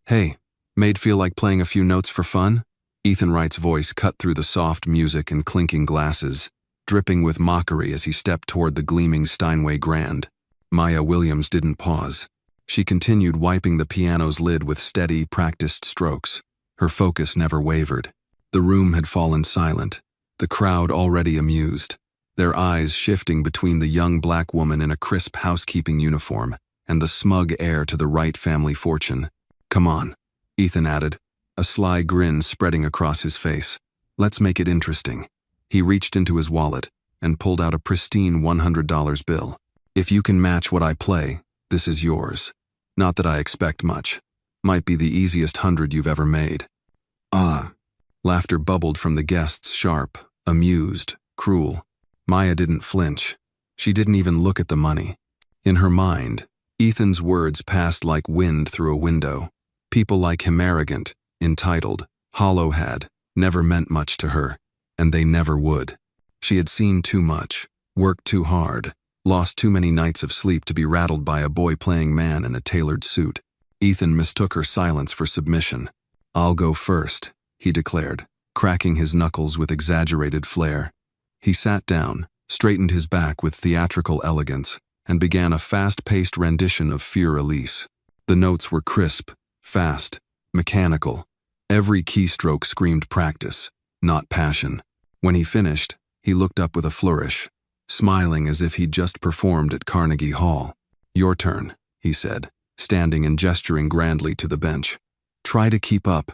Hey, Maid feel like playing a few notes for fun? Ethan Wright's voice cut through the soft music and clinking glasses, dripping with mockery as he stepped toward the gleaming Steinway Grand. Maya Williams didn't pause. She continued wiping the piano's lid with steady, practiced strokes. Her focus never wavered. The room had fallen silent, the crowd already amused, their eyes shifting between the young black woman in a crisp housekeeping uniform and the smug heir to the Wright family fortune. "Come on," Ethan added, a sly grin spreading across his face. "Let's make it interesting." He reached into his wallet and pulled out a pristine $100 bill. "If you can match what I play, this is yours. Not that I expect much. Might be the easiest 100 you've ever made." "Ah." Laughter bubbled from the guests, sharp, amused, cruel. Maya didn't flinch. She didn't even look at the money. In her mind, Ethan's words passed like wind through a window. People like him, arrogant, entitled, hollow, had never meant much to her, and they never would. She had seen too much, worked too hard, lost too many nights of sleep to be rattled by a boy-playing man in a tailored suit. Ethan mistook her silence for submission. "I'll go first," he declared, cracking his knuckles with exaggerated flair. He sat down, straightened his back with theatrical elegance, and began a fast-paced rendition of Fur Elise. The notes were crisp, fast, mechanical. Every keystroke screamed practice, not passion. When he finished, he looked up with a flourish, smiling as if he'd just performed at Carnegie Hall. "Your turn," he said, standing and gesturing grandly to the bench. "Try to keep up."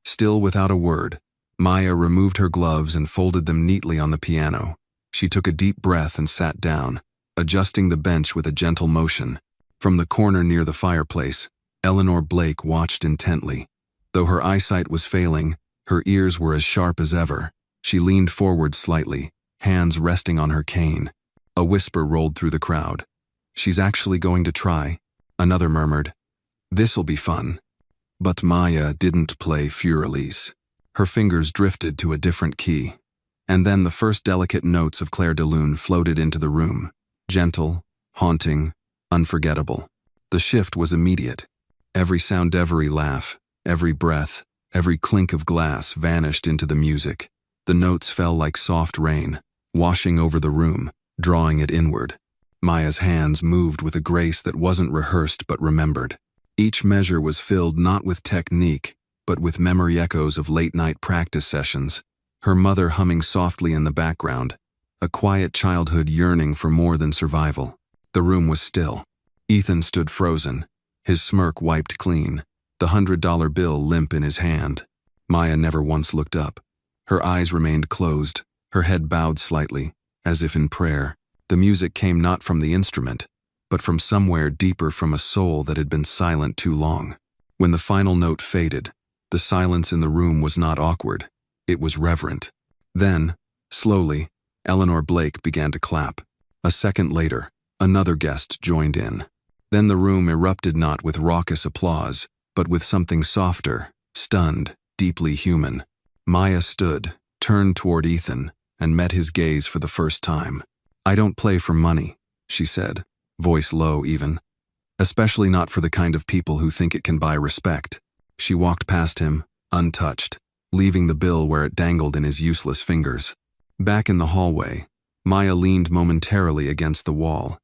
Still without a word, Maya removed her gloves and folded them neatly on the piano. She took a deep breath and sat down, adjusting the bench with a gentle motion. From the corner near the fireplace, Eleanor Blake watched intently. Though her eyesight was failing, her ears were as sharp as ever. She leaned forward slightly, hands resting on her cane. A whisper rolled through the crowd. "She's actually going to try," another murmured. "This'll be fun." But Maya didn't play Fur Elise. Her fingers drifted to a different key. And then the first delicate notes of Claire de Lune floated into the room. Gentle, haunting, unforgettable. The shift was immediate. Every sound, every laugh, every breath, every clink of glass vanished into the music. The notes fell like soft rain, washing over the room, drawing it inward. Maya's hands moved with a grace that wasn't rehearsed but remembered. Each measure was filled not with technique, but with memory echoes of late-night practice sessions, her mother humming softly in the background, a quiet childhood yearning for more than survival. The room was still. Ethan stood frozen, his smirk wiped clean, the $100 bill limp in his hand. Maya never once looked up. Her eyes remained closed, her head bowed slightly, as if in prayer. The music came not from the instrument, but from somewhere deeper, from a soul that had been silent too long. When the final note faded, the silence in the room was not awkward, it was reverent. Then, slowly, Eleanor Blake began to clap. A second later, another guest joined in. Then the room erupted not with raucous applause, but with something softer, stunned, deeply human. Maya stood, turned toward Ethan, and met his gaze for the first time. "I don't play for money," she said, voice low even. "Especially not for the kind of people who think it can buy respect." She walked past him, untouched, leaving the bill where it dangled in his useless fingers. Back in the hallway, Maya leaned momentarily against the wall.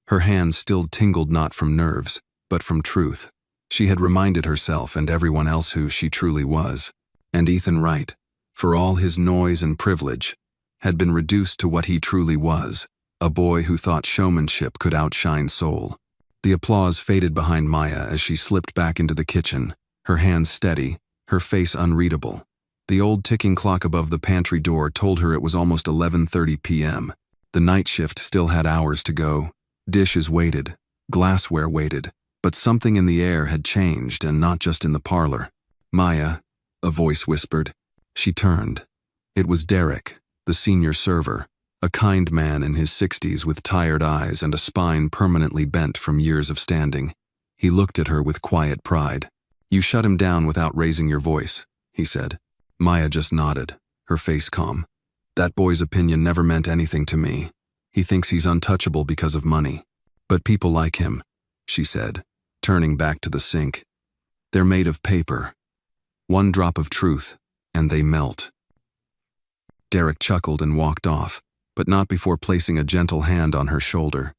Her hands still tingled not from nerves, but from truth. She had reminded herself and everyone else who she truly was. And Ethan Wright, for all his noise and privilege, had been reduced to what he truly was, a boy who thought showmanship could outshine soul. The applause faded behind Maya as she slipped back into the kitchen, her hands steady, her face unreadable. The old ticking clock above the pantry door told her it was almost 11:30 p.m. The night shift still had hours to go. Dishes waited, glassware waited, but something in the air had changed, and not just in the parlor. "Maya," a voice whispered. She turned. It was Derek, the senior server, a kind man in his 60s with tired eyes and a spine permanently bent from years of standing. He looked at her with quiet pride. "You shut him down without raising your voice," he said. Maya just nodded, her face calm. "That boy's opinion never meant anything to me. He thinks he's untouchable because of money. But people like him," she said, turning back to the sink. They're made of paper. One drop of truth, and they melt. Derek chuckled and walked off, but not before placing a gentle hand on her shoulder.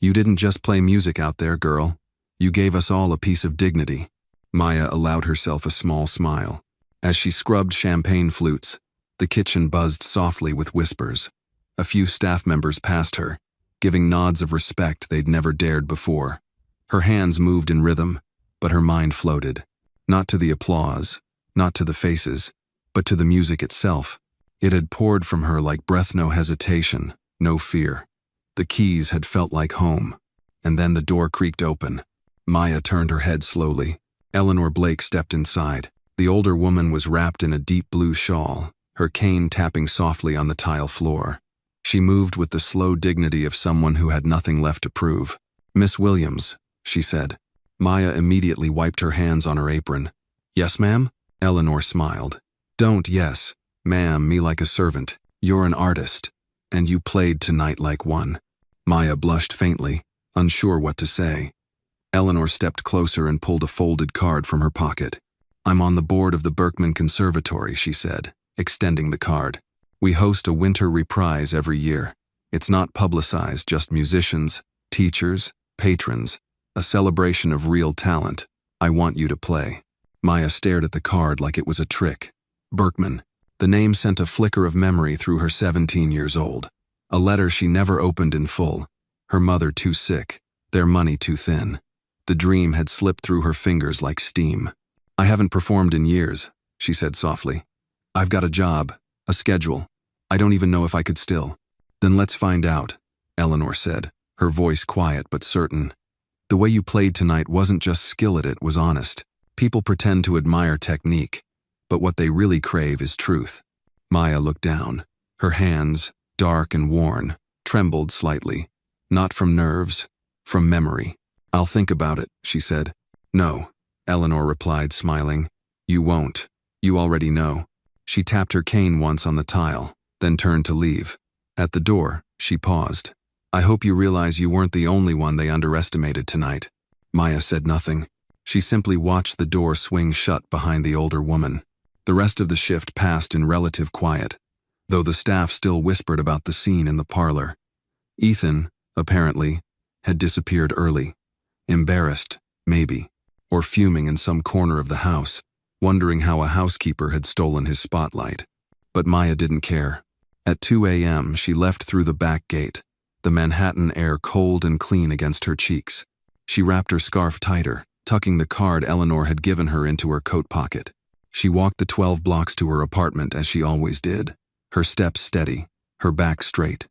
You didn't just play music out there, girl. You gave us all a piece of dignity. Maya allowed herself a small smile. As she scrubbed champagne flutes, the kitchen buzzed softly with whispers. A few staff members passed her, giving nods of respect they'd never dared before. Her hands moved in rhythm, but her mind floated. Not to the applause, not to the faces, but to the music itself. It had poured from her like breath, no hesitation, no fear. The keys had felt like home. And then the door creaked open. Maya turned her head slowly. Eleanor Blake stepped inside. The older woman was wrapped in a deep blue shawl, her cane tapping softly on the tile floor. She moved with the slow dignity of someone who had nothing left to prove. "Miss Williams," she said. Maya immediately wiped her hands on her apron. "Yes, ma'am?" Eleanor smiled. "Don't yes, ma'am, me like a servant. You're an artist, and you played tonight like one." Maya blushed faintly, unsure what to say. Eleanor stepped closer and pulled a folded card from her pocket. "I'm on the board of the Berkman Conservatory," she said, extending the card. "We host a winter reprise every year. It's not publicized, just musicians, teachers, patrons, a celebration of real talent. I want you to play." Maya stared at the card like it was a trick. Berkman. The name sent a flicker of memory through her 17 years old. A letter she never opened in full. Her mother too sick, their money too thin. The dream had slipped through her fingers like steam. "I haven't performed in years," she said softly. "I've got a job, a schedule. I don't even know if I could still." "Then let's find out," Eleanor said, her voice quiet but certain. "The way you played tonight wasn't just skill, it was honest. People pretend to admire technique, but what they really crave is truth." Maya looked down. Her hands, dark and worn, trembled slightly. Not from nerves, from memory. "I'll think about it," she said. "No," Eleanor replied, smiling. "You won't. You already know." She tapped her cane once on the tile, then turned to leave. At the door, she paused. "I hope you realize you weren't the only one they underestimated tonight." Maya said nothing. She simply watched the door swing shut behind the older woman. The rest of the shift passed in relative quiet, though the staff still whispered about the scene in the parlor. Ethan, apparently, had disappeared early. Embarrassed, maybe, or fuming in some corner of the house, wondering how a housekeeper had stolen his spotlight. But Maya didn't care. At 2 a.m., she left through the back gate, the Manhattan air cold and clean against her cheeks. She wrapped her scarf tighter, tucking the card Eleanor had given her into her coat pocket. She walked the 12 blocks to her apartment as she always did, her steps steady, her back straight.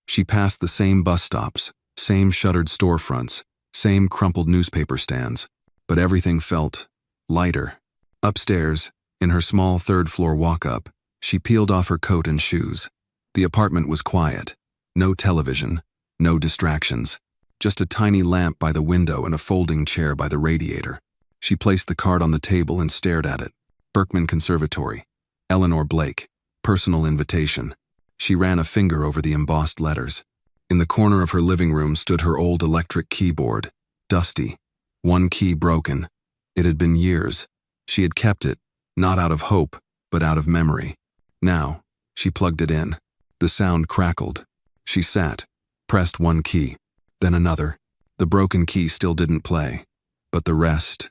She passed the same bus stops, same shuttered storefronts, same crumpled newspaper stands, but everything felt lighter. Upstairs, in her small third-floor walk-up, she peeled off her coat and shoes. The apartment was quiet. No television, no distractions. Just a tiny lamp by the window and a folding chair by the radiator. She placed the card on the table and stared at it. Berkman Conservatory. Eleanor Blake. Personal invitation. She ran a finger over the embossed letters. In the corner of her living room stood her old electric keyboard. Dusty. One key broken. It had been years. She had kept it, not out of hope, but out of memory. Now, she plugged it in. The sound crackled. She sat, pressed one key, then another. The broken key still didn't play, but the rest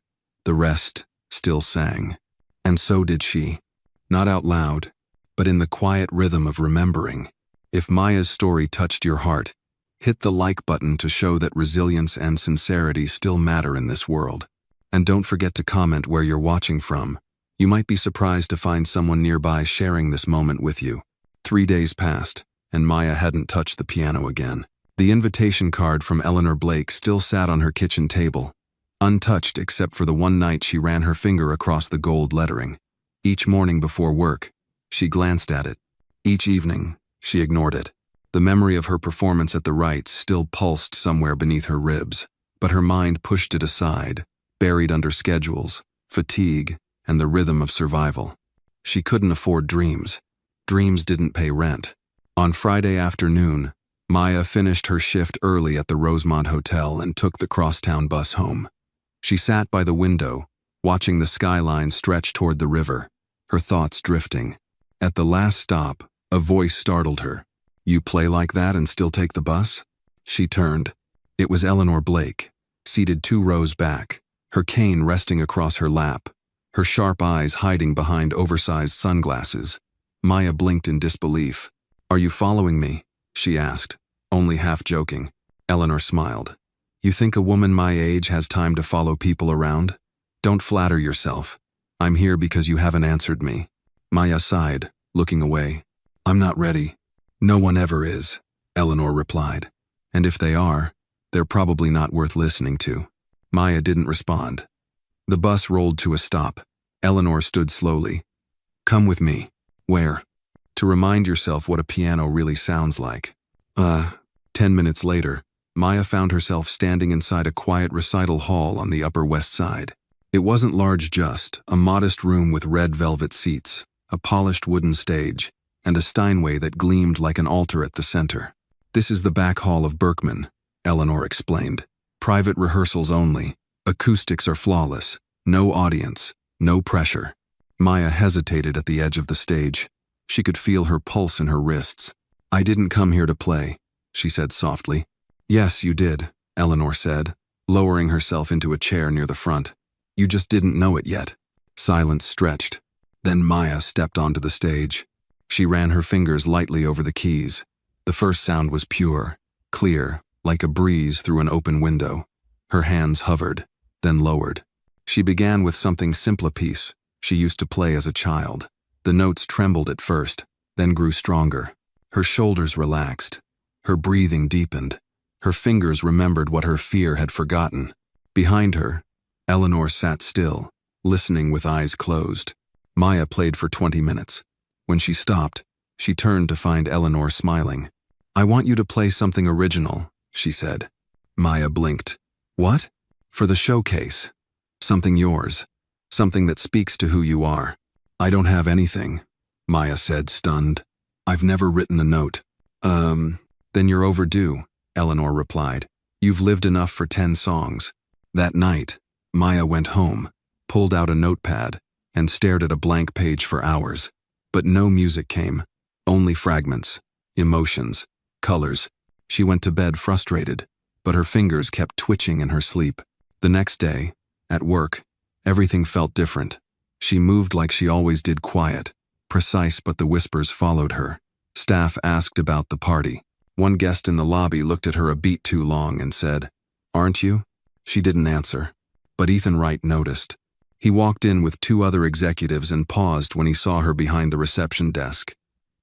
still sang. And so did she. Not out loud, but in the quiet rhythm of remembering. If Maya's story touched your heart, hit the like button to show that resilience and sincerity still matter in this world. And don't forget to comment where you're watching from. You might be surprised to find someone nearby sharing this moment with you. 3 days passed, and Maya hadn't touched the piano again. The invitation card from Eleanor Blake still sat on her kitchen table, untouched except for the one night she ran her finger across the gold lettering. Each morning before work, she glanced at it. Each evening, she ignored it. The memory of her performance at the Wrights still pulsed somewhere beneath her ribs, but her mind pushed it aside, buried under schedules, fatigue, and the rhythm of survival. She couldn't afford dreams. Dreams didn't pay rent. On Friday afternoon, Maya finished her shift early at the Rosemont Hotel and took the crosstown bus home. She sat by the window, watching the skyline stretch toward the river, her thoughts drifting. At the last stop, a voice startled her. "You play like that and still take the bus?" She turned. It was Eleanor Blake, seated 2 rows back, her cane resting across her lap, her sharp eyes hiding behind oversized sunglasses. Maya blinked in disbelief. "Are you following me?" she asked, only half joking. Eleanor smiled. "You think a woman my age has time to follow people around? Don't flatter yourself. I'm here because you haven't answered me." Maya sighed, looking away. "I'm not ready." "No one ever is," Eleanor replied. "And if they are, they're probably not worth listening to." Maya didn't respond. The bus rolled to a stop. Eleanor stood slowly. "Come with me." "Where?" "To remind yourself what a piano really sounds like." 10 minutes later, Maya found herself standing inside a quiet recital hall on the Upper West Side. It wasn't large, just a modest room with red velvet seats, a polished wooden stage, and a Steinway that gleamed like an altar at the center. "This is the back hall of Berkman," Eleanor explained. "Private rehearsals only. Acoustics are flawless. No audience. No pressure." Maya hesitated at the edge of the stage. She could feel her pulse in her wrists. "I didn't come here to play," she said softly. "Yes, you did," Eleanor said, lowering herself into a chair near the front. "You just didn't know it yet." Silence stretched. Then Maya stepped onto the stage. She ran her fingers lightly over the keys. The first sound was pure, clear, like a breeze through an open window. Her hands hovered, then lowered. She began with something simple, a piece she used to play as a child. The notes trembled at first, then grew stronger. Her shoulders relaxed. Her breathing deepened. Her fingers remembered what her fear had forgotten. Behind her, Eleanor sat still, listening with eyes closed. Maya played for 20 minutes. When she stopped, she turned to find Eleanor smiling. "I want you to play something original," she said. Maya blinked. "What?" "For the showcase. Something yours. Something that speaks to who you are." "I don't have anything," Maya said, stunned. "I've never written a note." Then you're overdue," Eleanor replied. "You've lived enough for 10 songs." That night, Maya went home, pulled out a notepad, and stared at a blank page for hours. But no music came, only fragments, emotions, colors. She went to bed frustrated, but her fingers kept twitching in her sleep. The next day, at work, everything felt different. She moved like she always did, quiet, precise, but the whispers followed her. Staff asked about the party. One guest in the lobby looked at her a beat too long and said, "Aren't you?" She didn't answer. But Ethan Wright noticed. He walked in with 2 other executives and paused when he saw her behind the reception desk.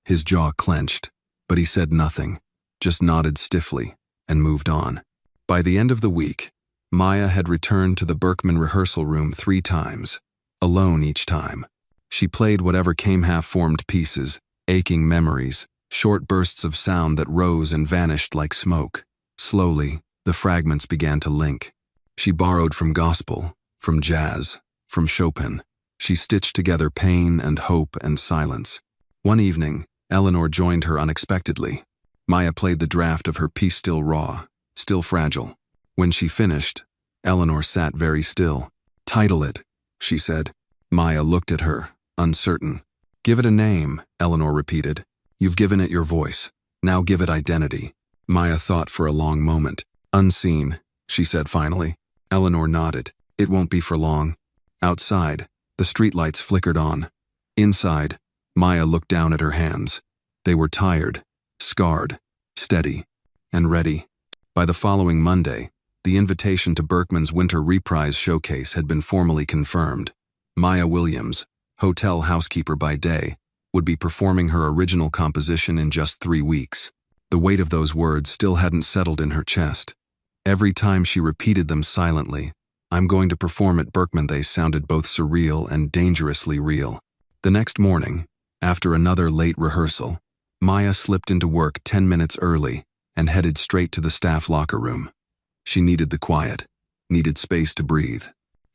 His jaw clenched, but he said nothing, just nodded stiffly and moved on. By the end of the week, Maya had returned to the Berkman rehearsal room 3 times, alone each time. She played whatever came, half-formed pieces, aching memories, short bursts of sound that rose and vanished like smoke. Slowly, the fragments began to link. She borrowed from gospel, from jazz, from Chopin. She stitched together pain and hope and silence. One evening, Eleanor joined her unexpectedly. Maya played the draft of her piece, still raw, still fragile. When she finished, Eleanor sat very still. "Title it," she said. Maya looked at her, uncertain. "Give it a name," Eleanor repeated. "You've given it your voice. Now give it identity." Maya thought for a long moment. "Unseen," she said finally. Eleanor nodded. "It won't be for long." Outside, the streetlights flickered on. Inside, Maya looked down at her hands. They were tired, scarred, steady, and ready. By the following Monday, the invitation to Berkman's Winter Reprise Showcase had been formally confirmed. Maya Williams, hotel housekeeper by day, would be performing her original composition in just 3 weeks. The weight of those words still hadn't settled in her chest. Every time she repeated them silently, "I'm going to perform at Berkman," they sounded both surreal and dangerously real. The next morning, after another late rehearsal, Maya slipped into work 10 minutes early and headed straight to the staff locker room. She needed the quiet, needed space to breathe.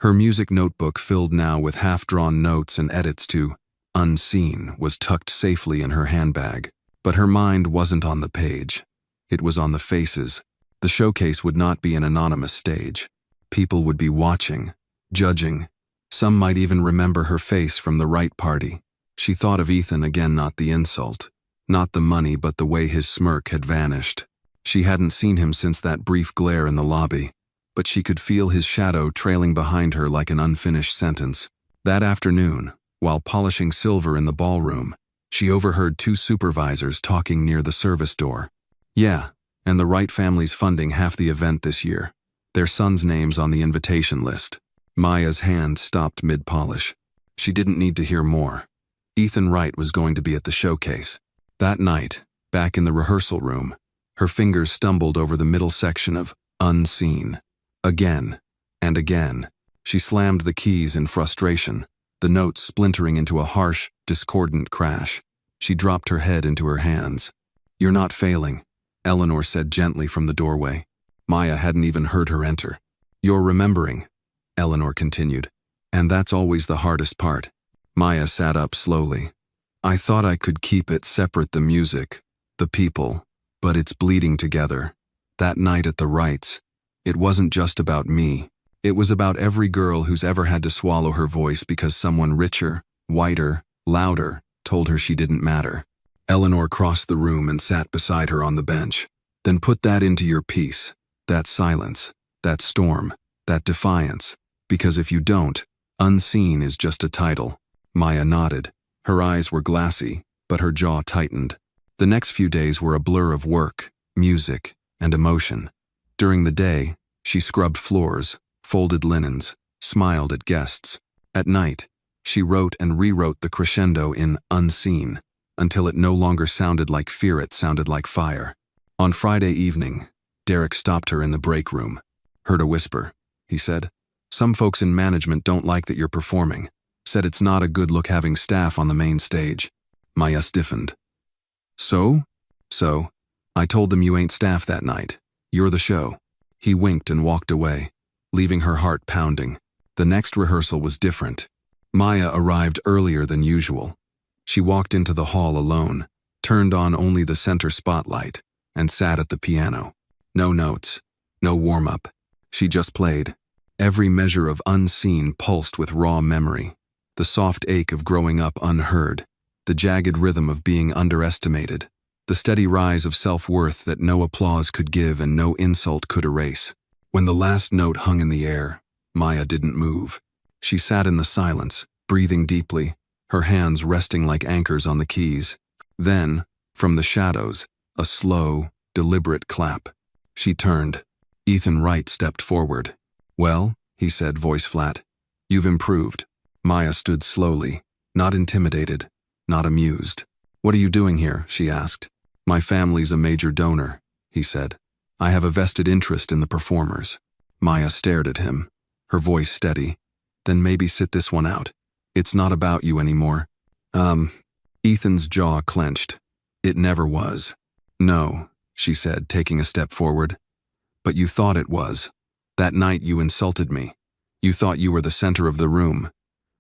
Her music notebook, filled now with half-drawn notes and edits to "Unseen," was tucked safely in her handbag. But her mind wasn't on the page. It was on the faces. The showcase would not be an anonymous stage. People would be watching, judging. Some might even remember her face from the right party. She thought of Ethan again, not the insult, not the money, but the way his smirk had vanished. She hadn't seen him since that brief glare in the lobby, but she could feel his shadow trailing behind her like an unfinished sentence. That afternoon, while polishing silver in the ballroom, she overheard two supervisors talking near the service door. Yeah, and the Wright family's funding half the event this year. Their sons' names on the invitation list. Maya's hand stopped mid-polish. She didn't need to hear more. Ethan Wright was going to be at the showcase. That night, back in the rehearsal room, her fingers stumbled over the middle section of Unseen. Again and again. She slammed the keys in frustration, the notes splintering into a harsh, discordant crash. She dropped her head into her hands. "You're not failing," Eleanor said gently from the doorway. Maya hadn't even heard her enter. "You're remembering," Eleanor continued. "And that's always the hardest part." Maya sat up slowly. "I thought I could keep it separate, the music, the people, but it's bleeding together. That night at the Wrights, it wasn't just about me. It was about every girl who's ever had to swallow her voice because someone richer, whiter, louder told her she didn't matter." Eleanor crossed the room and sat beside her on the bench. "Then put that into your piece, that silence, that storm, that defiance, because if you don't, Unseen is just a title." Maya nodded. Her eyes were glassy, but her jaw tightened. The next few days were a blur of work, music, and emotion. During the day, she scrubbed floors, folded linens, smiled at guests. At night, she wrote and rewrote the crescendo in Unseen, until it no longer sounded like fear, it sounded like fire. On Friday evening, Derek stopped her in the break room. "Heard a whisper," he said. "Some folks in management don't like that you're performing. Said it's not a good look having staff on the main stage." Maya stiffened. So, I told them you ain't staff that night. You're the show." He winked and walked away, leaving her heart pounding. The next rehearsal was different. Maya arrived earlier than usual. She walked into the hall alone, turned on only the center spotlight, and sat at the piano. No notes, no warm-up. She just played. Every measure of Unseen pulsed with raw memory. The soft ache of growing up unheard, the jagged rhythm of being underestimated, the steady rise of self-worth that no applause could give and no insult could erase. When the last note hung in the air, Maya didn't move. She sat in the silence, breathing deeply, her hands resting like anchors on the keys. Then, from the shadows, a slow, deliberate clap. She turned. Ethan Wright stepped forward. "Well," he said, voice flat, "you've improved." Maya stood slowly, not intimidated, not amused. "What are you doing here?" she asked. "My family's a major donor," he said. "I have a vested interest in the performers." Maya stared at him, her voice steady. "Then maybe sit this one out. It's not about you anymore." Ethan's jaw clenched. "It never was." "No," she said, taking a step forward. "But you thought it was. That night you insulted me. You thought you were the center of the room.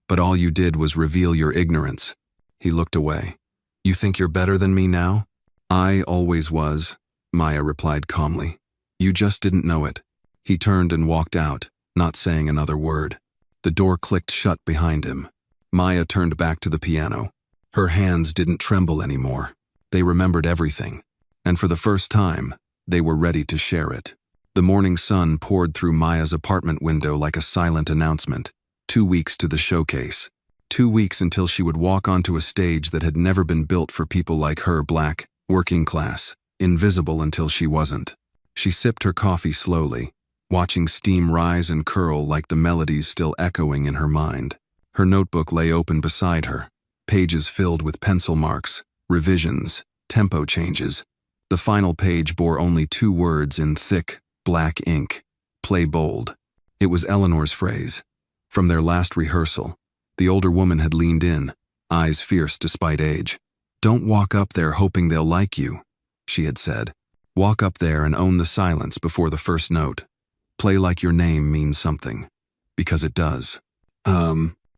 But all you did was reveal your ignorance." He looked away. "You think you're better than me now?" "I always was," Maya replied calmly. "You just didn't know it." He turned and walked out, not saying another word. The door clicked shut behind him. Maya turned back to the piano. Her hands didn't tremble anymore. They remembered everything. And for the first time, they were ready to share it. The morning sun poured through Maya's apartment window like a silent announcement. 2 weeks to the showcase. 2 weeks until she would walk onto a stage that had never been built for people like her, black, working class, invisible until she wasn't. She sipped her coffee slowly, watching steam rise and curl like the melodies still echoing in her mind. Her notebook lay open beside her, pages filled with pencil marks, revisions, tempo changes. The final page bore only 2 words in thick, black ink: "Play bold." It was Eleanor's phrase. From their last rehearsal, the older woman had leaned in, eyes fierce despite age. "Don't walk up there hoping they'll like you," she had said. "Walk up there and own the silence before the first note. Play like your name means something. Because it does."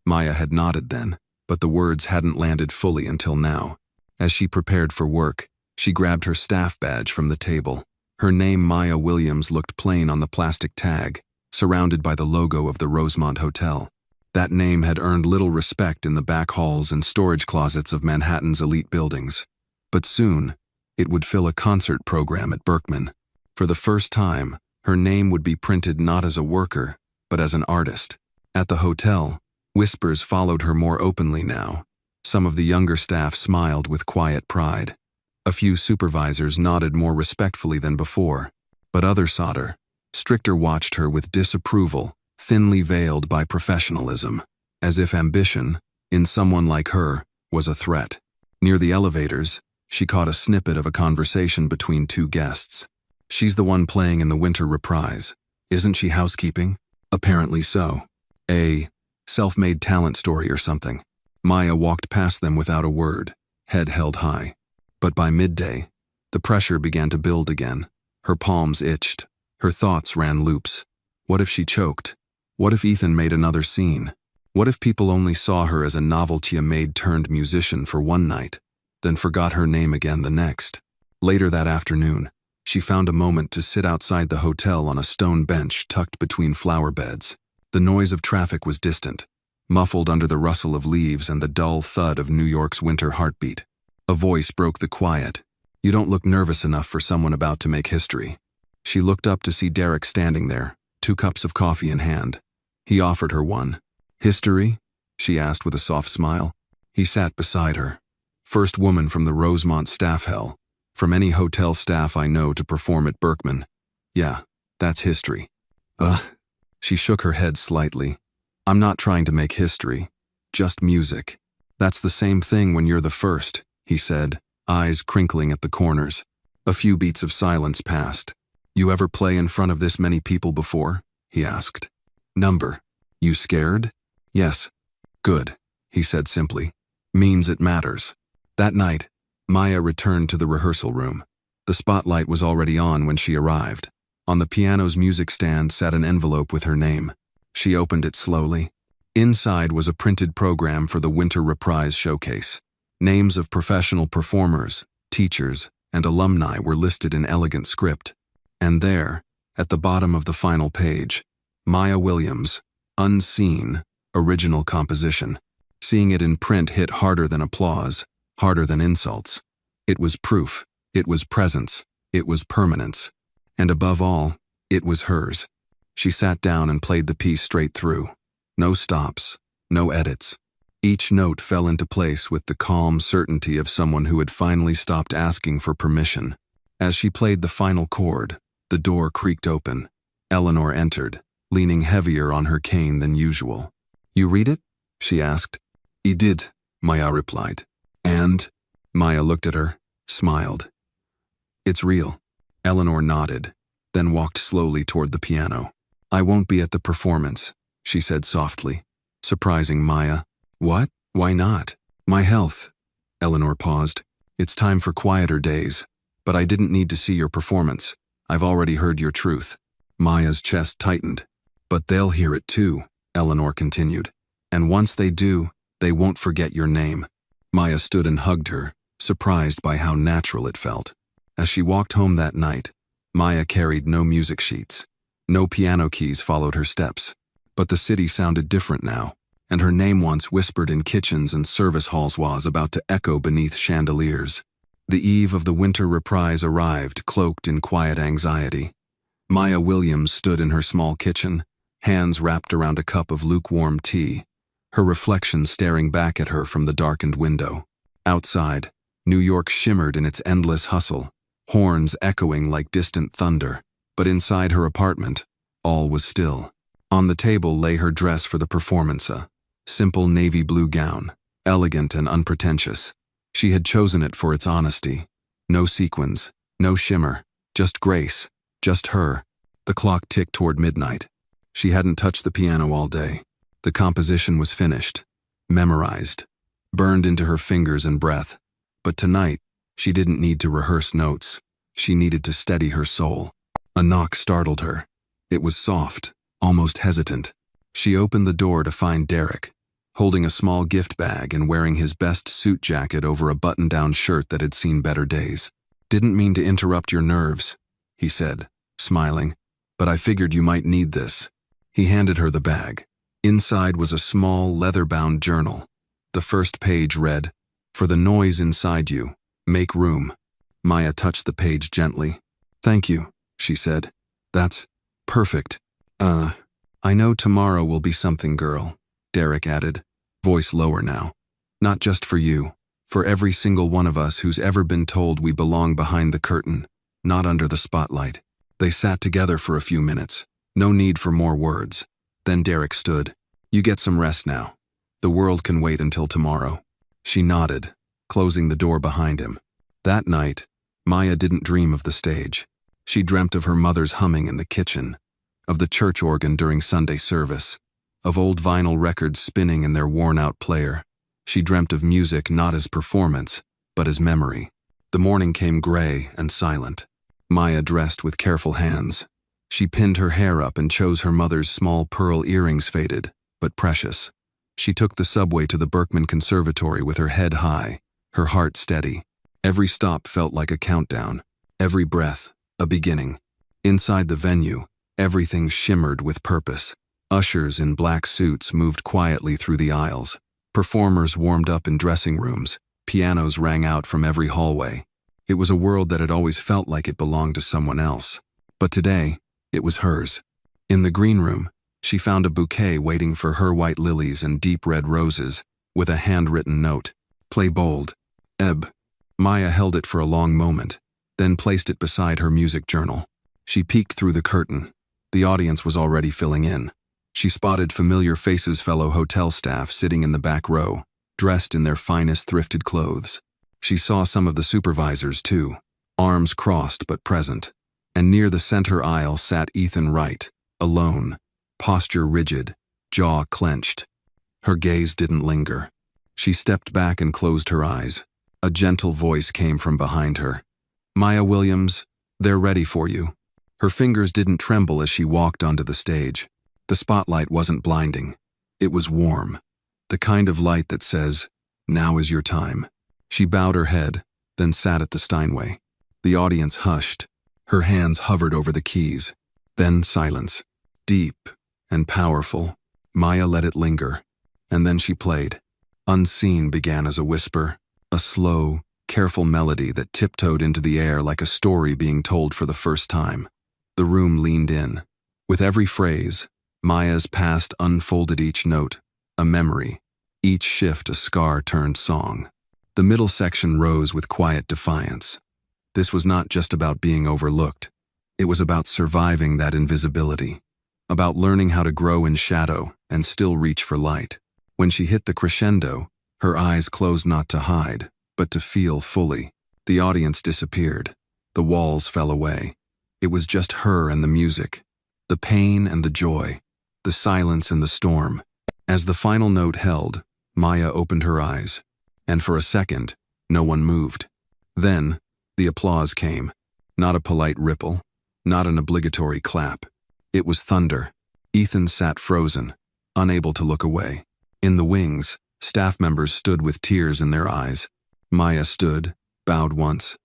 Maya had nodded then, but the words hadn't landed fully until now. As she prepared for work, she grabbed her staff badge from the table. Her name, Maya Williams, looked plain on the plastic tag, surrounded by the logo of the Rosemont Hotel. That name had earned little respect in the back halls and storage closets of Manhattan's elite buildings. But soon, it would fill a concert program at Berkman. For the first time, her name would be printed not as a worker, but as an artist. At the hotel, whispers followed her more openly now. Some of the younger staff smiled with quiet pride. A few supervisors nodded more respectfully than before, but others sought her. Stricter watched her with disapproval, thinly veiled by professionalism, as if ambition, in someone like her, was a threat. Near the elevators, she caught a snippet of a conversation between two guests. "She's the one playing in the winter reprise. Isn't she housekeeping?" "Apparently so. A self-made talent story or something." Maya walked past them without a word, head held high. But by midday, the pressure began to build again. Her palms itched. Her thoughts ran loops. What if she choked? What if Ethan made another scene? What if people only saw her as a novelty maid-turned-musician for one night, then forgot her name again the next? Later that afternoon, she found a moment to sit outside the hotel on a stone bench tucked between flower beds. The noise of traffic was distant, muffled under the rustle of leaves and the dull thud of New York's winter heartbeat. A voice broke the quiet. "You don't look nervous enough for someone about to make history." She looked up to see Derek standing there, 2 cups of coffee in hand. He offered her one. "History?" she asked with a soft smile. He sat beside her. "First woman from the Rosemont staff hell. From any hotel staff I know to perform at Berkman. Yeah, that's history." Ugh. She shook her head slightly. "I'm not trying to make history. Just music." "That's the same thing when you're the first," he said, eyes crinkling at the corners. A few beats of silence passed. "You ever play in front of this many people before?" he asked. "Number. You scared?" "Yes." "Good," he said simply. "Means it matters." That night, Maya returned to the rehearsal room. The spotlight was already on when she arrived. On the piano's music stand sat an envelope with her name. She opened it slowly. Inside was a printed program for the Winter Reprise Showcase. Names of professional performers, teachers, and alumni were listed in elegant script. And there, at the bottom of the final page, Maya Williams, Unseen, Original Composition. Seeing it in print hit harder than applause, harder than insults. It was proof, it was presence, it was permanence. And above all, it was hers. She sat down and played the piece straight through. No stops, no edits. Each note fell into place with the calm certainty of someone who had finally stopped asking for permission. As she played the final chord, the door creaked open. Eleanor entered, leaning heavier on her cane than usual. "You read it?" she asked. "I did," Maya replied. "And?" Maya looked at her, smiled. "It's real." Eleanor nodded, then walked slowly toward the piano. "I won't be at the performance," she said softly, surprising Maya. "What? Why not?" "My health." Eleanor paused. "It's time for quieter days. But I didn't need to see your performance. I've already heard your truth." Maya's chest tightened. "But they'll hear it too," Eleanor continued. "And once they do, they won't forget your name." Maya stood and hugged her, surprised by how natural it felt. As she walked home that night, Maya carried no music sheets. No piano keys followed her steps. But the city sounded different now, and her name once whispered in kitchens and service halls was about to echo beneath chandeliers. The eve of the winter reprise arrived, cloaked in quiet anxiety. Maya Williams stood in her small kitchen, hands wrapped around a cup of lukewarm tea, her reflection staring back at her from the darkened window. Outside, New York shimmered in its endless hustle, horns echoing like distant thunder. But inside her apartment, all was still. On the table lay her dress for the performance, a simple navy blue gown, elegant and unpretentious. She had chosen it for its honesty. No sequins, no shimmer, just grace, just her. The clock ticked toward midnight. She hadn't touched the piano all day. The composition was finished, memorized, burned into her fingers and breath. But tonight, she didn't need to rehearse notes. She needed to steady her soul. A knock startled her. It was soft, almost hesitant. She opened the door to find Derek, holding a small gift bag and wearing his best suit jacket over a button-down shirt that had seen better days. "Didn't mean to interrupt your nerves," he said, smiling, "but I figured you might need this." He handed her the bag. Inside was a small, leather-bound journal. The first page read, "For the noise inside you, make room." Maya touched the page gently. "Thank you," she said. "That's perfect. I know tomorrow will be something, girl," Derek added, voice lower now. "Not just for you, for every single one of us who's ever been told we belong behind the curtain, not under the spotlight." They sat together for a few minutes. No need for more words. Then Derek stood. "You get some rest now. The world can wait until tomorrow." She nodded, closing the door behind him. That night, Maya didn't dream of the stage. She dreamt of her mother's humming in the kitchen, of the church organ during Sunday service, of old vinyl records spinning in their worn-out player. She dreamt of music not as performance, but as memory. The morning came gray and silent. Maya dressed with careful hands. She pinned her hair up and chose her mother's small pearl earrings, faded, but precious. She took the subway to the Berkman Conservatory with her head high, her heart steady. Every stop felt like a countdown, every breath, a beginning. Inside the venue, everything shimmered with purpose. Ushers in black suits moved quietly through the aisles. Performers warmed up in dressing rooms. Pianos rang out from every hallway. It was a world that had always felt like it belonged to someone else. But today, it was hers. In the green room, she found a bouquet waiting for her, white lilies and deep red roses, with a handwritten note. "Play bold. Ebb." Maya held it for a long moment, then placed it beside her music journal. She peeked through the curtain. The audience was already filling in. She spotted familiar faces, fellow hotel staff sitting in the back row, dressed in their finest thrifted clothes. She saw some of the supervisors too, arms crossed but present. And near the center aisle sat Ethan Wright, alone, posture rigid, jaw clenched. Her gaze didn't linger. She stepped back and closed her eyes. A gentle voice came from behind her. "Maya Williams, they're ready for you." Her fingers didn't tremble as she walked onto the stage. The spotlight wasn't blinding. It was warm. The kind of light that says, "Now is your time." She bowed her head, then sat at the Steinway. The audience hushed. Her hands hovered over the keys. Then silence. Deep and powerful. Maya let it linger. And then she played. Unseen began as a whisper, a slow, careful melody that tiptoed into the air like a story being told for the first time. The room leaned in. With every phrase, Maya's past unfolded, each note, a memory, each shift a scar-turned song. The middle section rose with quiet defiance. This was not just about being overlooked. It was about surviving that invisibility, about learning how to grow in shadow and still reach for light. When she hit the crescendo, her eyes closed not to hide, but to feel fully. The audience disappeared. The walls fell away. It was just her and the music, the pain and the joy, the silence and the storm. As the final note held, Maya opened her eyes, and for a second, no one moved. Then, the applause came. Not a polite ripple, not an obligatory clap. It was thunder. Ethan sat frozen, unable to look away. In the wings, staff members stood with tears in their eyes. Maya stood, bowed once,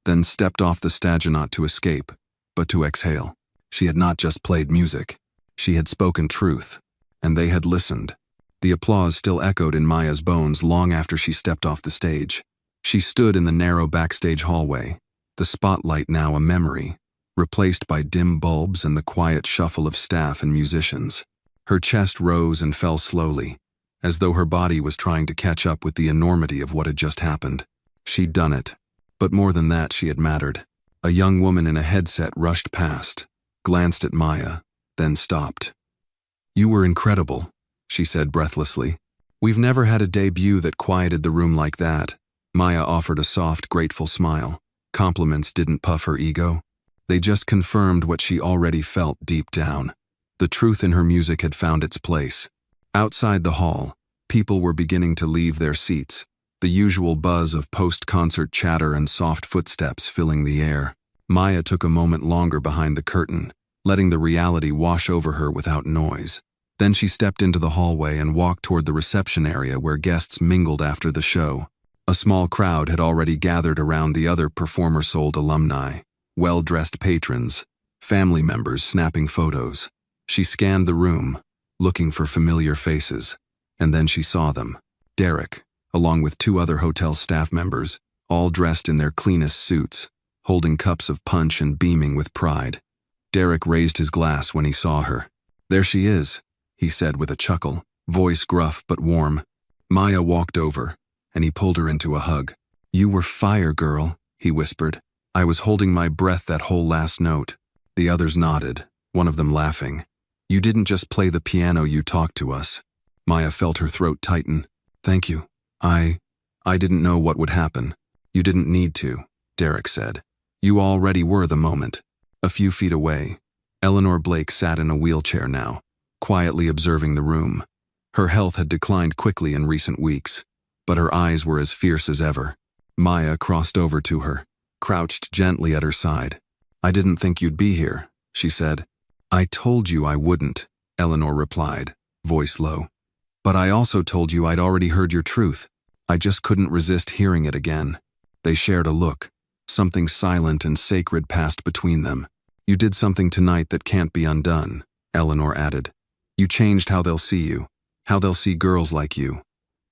then stepped off the stagionot to escape, but to exhale. She had not just played music. She had spoken truth, and they had listened. The applause still echoed in Maya's bones long after she stepped off the stage. She stood in the narrow backstage hallway, the spotlight now a memory, replaced by dim bulbs and the quiet shuffle of staff and musicians. Her chest rose and fell slowly, as though her body was trying to catch up with the enormity of what had just happened. She'd done it, but more than that, she had mattered. A young woman in a headset rushed past, glanced at Maya, then stopped. "You were incredible," she said breathlessly. "We've never had a debut that quieted the room like that." Maya offered a soft, grateful smile. Compliments didn't puff her ego. They just confirmed what she already felt deep down. The truth in her music had found its place. Outside the hall, people were beginning to leave their seats, the usual buzz of post-concert chatter and soft footsteps filling the air. Maya took a moment longer behind the curtain, letting the reality wash over her without noise. Then she stepped into the hallway and walked toward the reception area where guests mingled after the show. A small crowd had already gathered around the other performer-sold alumni, well-dressed patrons, family members snapping photos. She scanned the room, looking for familiar faces, and then she saw them. Derek, along with 2 other hotel staff members, all dressed in their cleanest suits, holding cups of punch and beaming with pride. Derek raised his glass when he saw her. "There she is," he said with a chuckle, voice gruff but warm. Maya walked over, and he pulled her into a hug. "You were fire, girl," he whispered. "I was holding my breath that whole last note." The others nodded, one of them laughing. "You didn't just play the piano, you talked to us." Maya felt her throat tighten. "Thank you. I didn't know what would happen." "You didn't need to," Derek said. "You already were the moment." A few feet away, Eleanor Blake sat in a wheelchair now, quietly observing the room. Her health had declined quickly in recent weeks, but her eyes were as fierce as ever. Maya crossed over to her, crouched gently at her side. "I didn't think you'd be here," she said. "I told you I wouldn't," Eleanor replied, voice low. "But I also told you I'd already heard your truth. I just couldn't resist hearing it again." They shared a look. Something silent and sacred passed between them. "You did something tonight that can't be undone," Eleanor added. "You changed how they'll see you, how they'll see girls like you.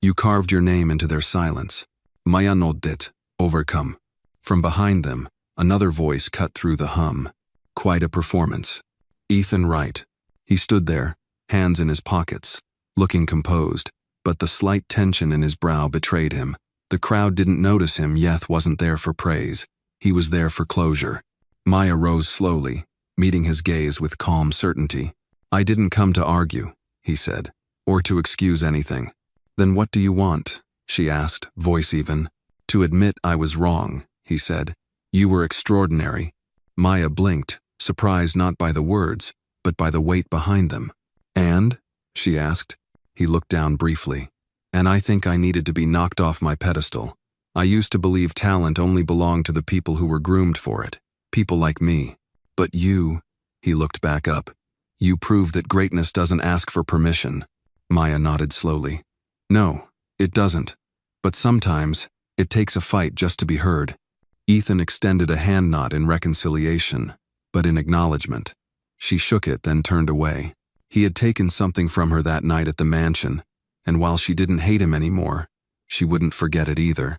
You carved your name into their silence." Maya nodded, overcome. From behind them, another voice cut through the hum. "Quite a performance." Ethan Wright. He stood there, hands in his pockets, looking composed, but the slight tension in his brow betrayed him. The crowd didn't notice him. Yeth wasn't there for praise. He was there for closure. Maya rose slowly, meeting his gaze with calm certainty. "I didn't come to argue," he said, "or to excuse anything." "Then what do you want?" she asked, voice even. "To admit I was wrong," he said. "You were extraordinary." Maya blinked, surprised not by the words, but by the weight behind them. "And?" she asked. He looked down briefly. "And I think I needed to be knocked off my pedestal. I used to believe talent only belonged to the people who were groomed for it, people like me. But you," he looked back up, "you proved that greatness doesn't ask for permission." Maya nodded slowly. "No, it doesn't. But sometimes, it takes a fight just to be heard." Ethan extended a hand nod in reconciliation, but in acknowledgement. She shook it, then turned away. He had taken something from her that night at the mansion, and while she didn't hate him anymore, she wouldn't forget it either.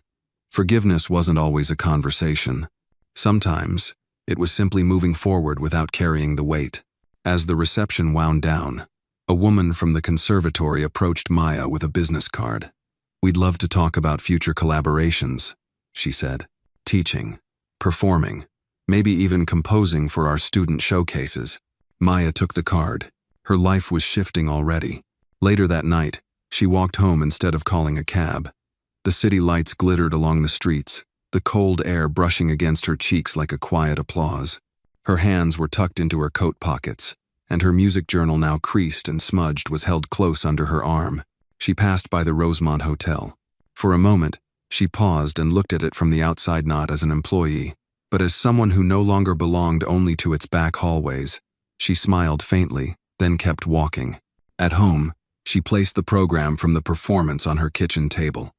Forgiveness wasn't always a conversation. Sometimes, it was simply moving forward without carrying the weight. As the reception wound down, a woman from the conservatory approached Maya with a business card. "We'd love to talk about future collaborations," she said. "Teaching, performing, maybe even composing for our student showcases." Maya took the card. Her life was shifting already. Later that night, she walked home instead of calling a cab. The city lights glittered along the streets, the cold air brushing against her cheeks like a quiet applause. Her hands were tucked into her coat pockets, and her music journal, now creased and smudged, was held close under her arm. She passed by the Rosemont Hotel. For a moment, she paused and looked at it from the outside, not as an employee, but as someone who no longer belonged only to its back hallways. She smiled faintly, then kept walking. At home, she placed the program from the performance on her kitchen table.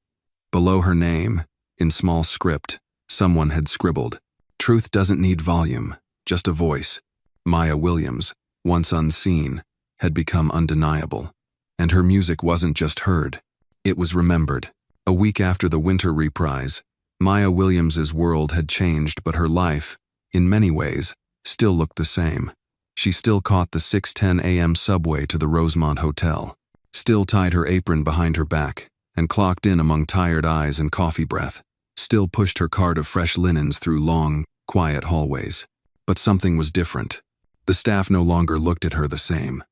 Below her name, in small script, someone had scribbled, "Truth doesn't need volume, just a voice." Maya Williams, once unseen, had become undeniable. And her music wasn't just heard, it was remembered. A week after the winter reprise, Maya Williams's world had changed, but her life, in many ways, still looked the same. She still caught the 6:10 a.m. subway to the Rosemont Hotel, still tied her apron behind her back, and clocked in among tired eyes and coffee breath, still pushed her cart of fresh linens through long, quiet hallways. But something was different. The staff no longer looked at her the same.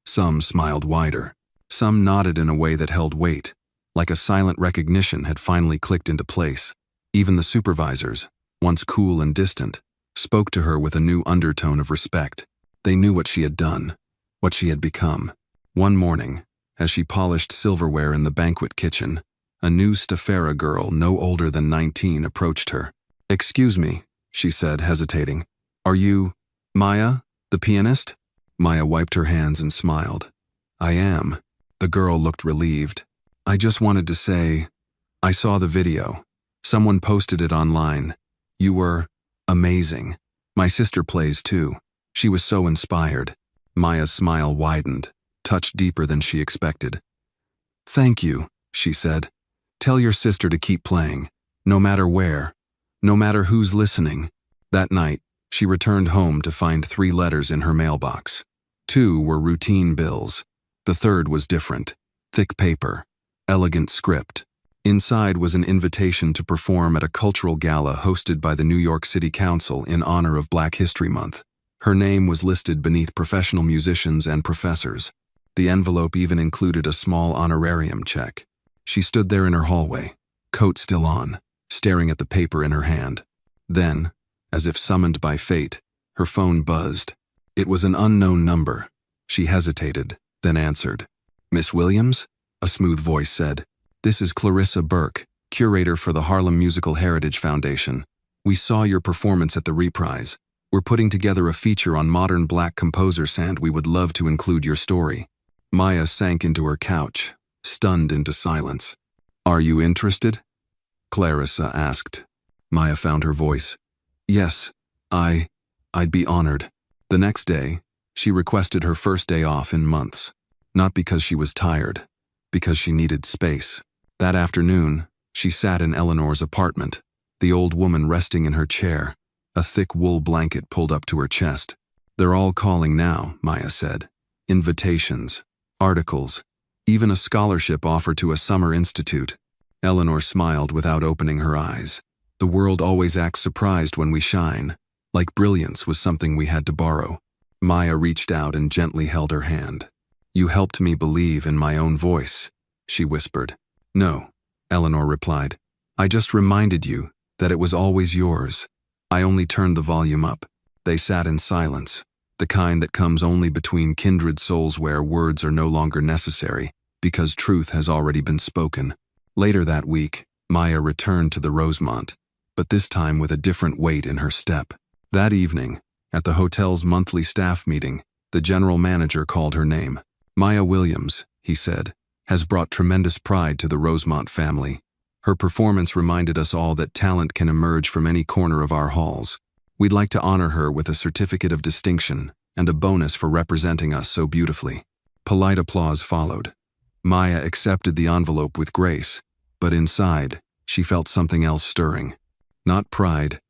Some smiled wider. Some nodded in a way that held weight, like a silent recognition had finally clicked into place. Even the supervisors, once cool and distant, spoke to her with a new undertone of respect. They knew what she had done, what she had become. One morning, as she polished silverware in the banquet kitchen, a new Staffera girl no older than 19 approached her. "Excuse me," she said, hesitating. "Are you Maya, the pianist?" Maya wiped her hands and smiled. "I am." The girl looked relieved. "I just wanted to say, I saw the video. Someone posted it online. You were amazing. My sister plays too. She was so inspired." Maya's smile widened, touched deeper than she expected. "Thank you," she said. "Tell your sister to keep playing, no matter where, no matter who's listening." That night, she returned home to find 3 letters in her mailbox. 2 were routine bills. The third was different. Thick paper, elegant script. Inside was an invitation to perform at a cultural gala hosted by the New York City Council in honor of Black History Month. Her name was listed beneath professional musicians and professors. The envelope even included a small honorarium check. She stood there in her hallway, coat still on, staring at the paper in her hand. Then, as if summoned by fate, her phone buzzed. It was an unknown number. She hesitated, then answered. "Miss Williams?" a smooth voice said. "This is Clarissa Burke, curator for the Harlem Musical Heritage Foundation. We saw your performance at the Reprise. We're putting together a feature on modern Black composers and we would love to include your story." Maya sank into her couch, stunned into silence. "Are you interested?" Clarissa asked. Maya found her voice. "Yes, I'd be honored." The next day, she requested her first day off in months. Not because she was tired, because she needed space. That afternoon, she sat in Eleanor's apartment, the old woman resting in her chair, a thick wool blanket pulled up to her chest. "They're all calling now," Maya said. "Invitations, articles, even a scholarship offer to a summer institute." Eleanor smiled without opening her eyes. "The world always acts surprised when we shine, like brilliance was something we had to borrow." Maya reached out and gently held her hand. "You helped me believe in my own voice," she whispered. "No," Eleanor replied. "I just reminded you that it was always yours." I only turned the volume up. They sat in silence, the kind that comes only between kindred souls where words are no longer necessary, because truth has already been spoken. Later that week, Maya returned to the Rosemont, but this time with a different weight in her step. That evening, at the hotel's monthly staff meeting, the general manager called her name. "Maya Williams," he said, "has brought tremendous pride to the Rosemont family. Her performance reminded us all that talent can emerge from any corner of our halls. We'd like to honor her with a certificate of distinction and a bonus for representing us so beautifully." Polite applause followed. Maya accepted the envelope with grace, but inside, she felt something else stirring. Not pride,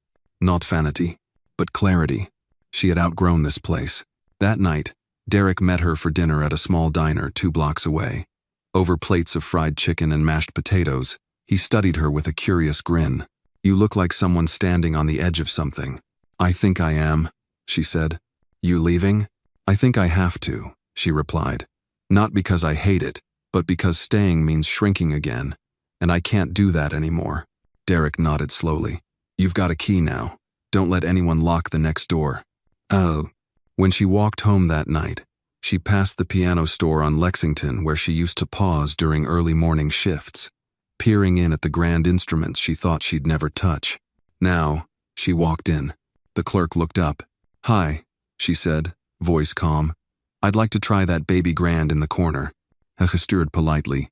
not vanity, but clarity. She had outgrown this place. That night, Derek met her for dinner at a small diner 2 blocks away. Over plates of fried chicken and mashed potatoes, he studied her with a curious grin. "You look like someone standing on the edge of something." "I think I am," she said. "You leaving?" "I think I have to," she replied. "Not because I hate it, but because staying means shrinking again, and I can't do that anymore." Derek nodded slowly. "You've got a key now. Don't let anyone lock the next door." "Oh." When she walked home that night, she passed the piano store on Lexington where she used to pause during early morning shifts, peering in at the grand instruments she thought she'd never touch. Now, she walked in. The clerk looked up. "Hi," she said, voice calm. "I'd like to try that baby grand in the corner." He gestured politely.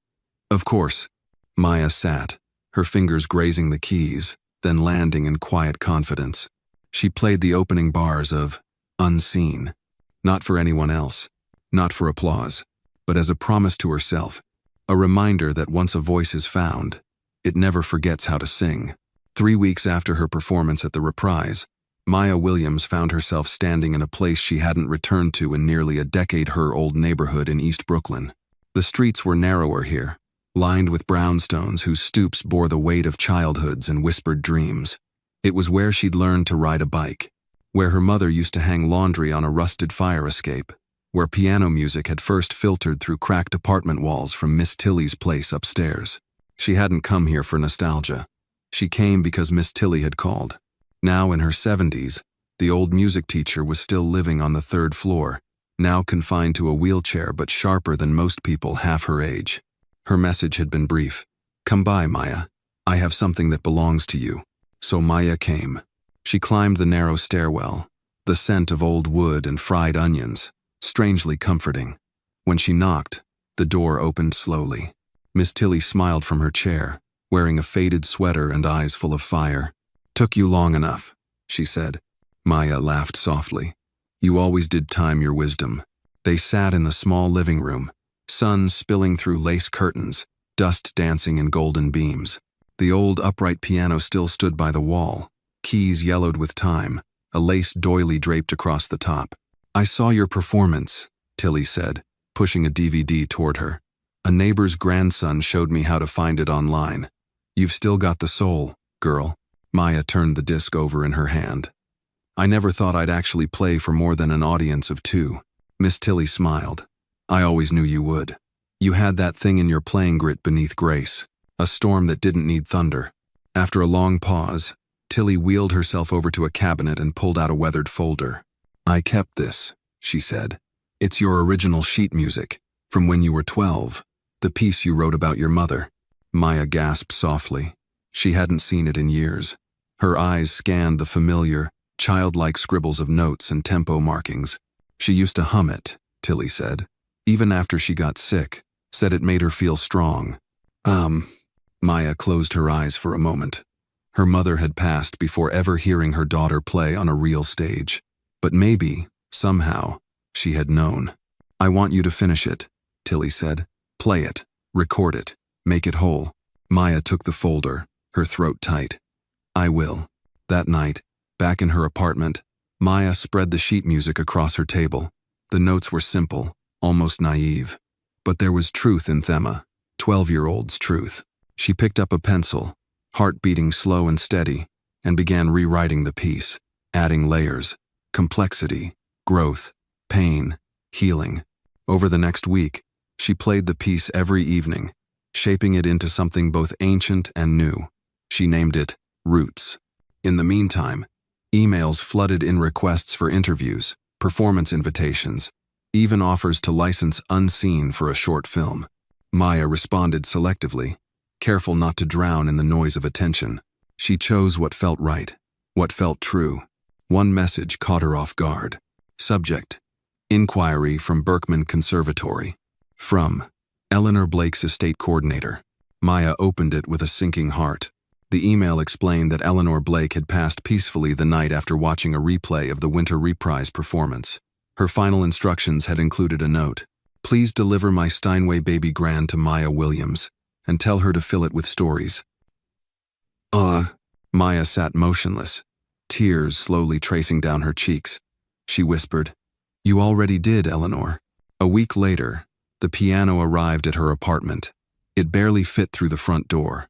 "Of course." Maya sat, her fingers grazing the keys, then landing in quiet confidence. She played the opening bars of Unseen, not for anyone else, not for applause, but as a promise to herself, a reminder that once a voice is found, it never forgets how to sing. 3 weeks after her performance at the Reprise, Maya Williams found herself standing in a place she hadn't returned to in nearly a decade, her old neighborhood in East Brooklyn. The streets were narrower here, lined with brownstones whose stoops bore the weight of childhoods and whispered dreams. It was where she'd learned to ride a bike, where her mother used to hang laundry on a rusted fire escape, where piano music had first filtered through cracked apartment walls from Miss Tilly's place upstairs. She hadn't come here for nostalgia. She came because Miss Tilly had called. Now in her 70s, the old music teacher was still living on the 3rd floor, now confined to a wheelchair but sharper than most people half her age. Her message had been brief. "Come by, Maya. I have something that belongs to you." So Maya came. She climbed the narrow stairwell, the scent of old wood and fried onions, strangely comforting. When she knocked, the door opened slowly. Miss Tilly smiled from her chair, wearing a faded sweater and eyes full of fire. "Took you long enough," she said. Maya laughed softly. "You always did time your wisdom." They sat in the small living room, sun spilling through lace curtains, dust dancing in golden beams. The old upright piano still stood by the wall, keys yellowed with time, a lace doily draped across the top. "I saw your performance," Tilly said, pushing a DVD toward her. "A neighbor's grandson showed me how to find it online. You've still got the soul, girl." Maya turned the disc over in her hand. "I never thought I'd actually play for more than an audience of 2. Miss Tilly smiled. "I always knew you would. You had that thing in your playing grit beneath grace, a storm that didn't need thunder." After a long pause, Tilly wheeled herself over to a cabinet and pulled out a weathered folder. "I kept this," she said. "It's your original sheet music, from when you were 12, the piece you wrote about your mother." Maya gasped softly. She hadn't seen it in years. Her eyes scanned the familiar, childlike scribbles of notes and tempo markings. "She used to hum it," Tilly said. "Even after she got sick, said it made her feel strong." Maya closed her eyes for a moment. Her mother had passed before ever hearing her daughter play on a real stage. But maybe, somehow, she had known. "I want you to finish it," Tilly said. "Play it, record it, make it whole." Maya took the folder, her throat tight. "I will." That night, back in her apartment, Maya spread the sheet music across her table. The notes were simple, almost naive. But there was truth in Thema, 12-year-old's truth. She picked up a pencil, heart beating slow and steady, and began rewriting the piece, adding layers, complexity, growth, pain, healing. Over the next week, she played the piece every evening, shaping it into something both ancient and new. She named it Roots. In the meantime, emails flooded in requests for interviews, performance invitations, even offers to license Unseen for a short film. Maya responded selectively, careful not to drown in the noise of attention. She chose what felt right, what felt true. One message caught her off guard. Subject: Inquiry from Berkman Conservatory. From Eleanor Blake's estate coordinator. Maya opened it with a sinking heart. The email explained that Eleanor Blake had passed peacefully the night after watching a replay of the Winter Reprise performance. Her final instructions had included a note: "Please deliver my Steinway baby grand to Maya Williams, and tell her to fill it with stories." Maya sat motionless, tears slowly tracing down her cheeks. She whispered, "You already did, Eleanor." A week later, the piano arrived at her apartment. It barely fit through the front door,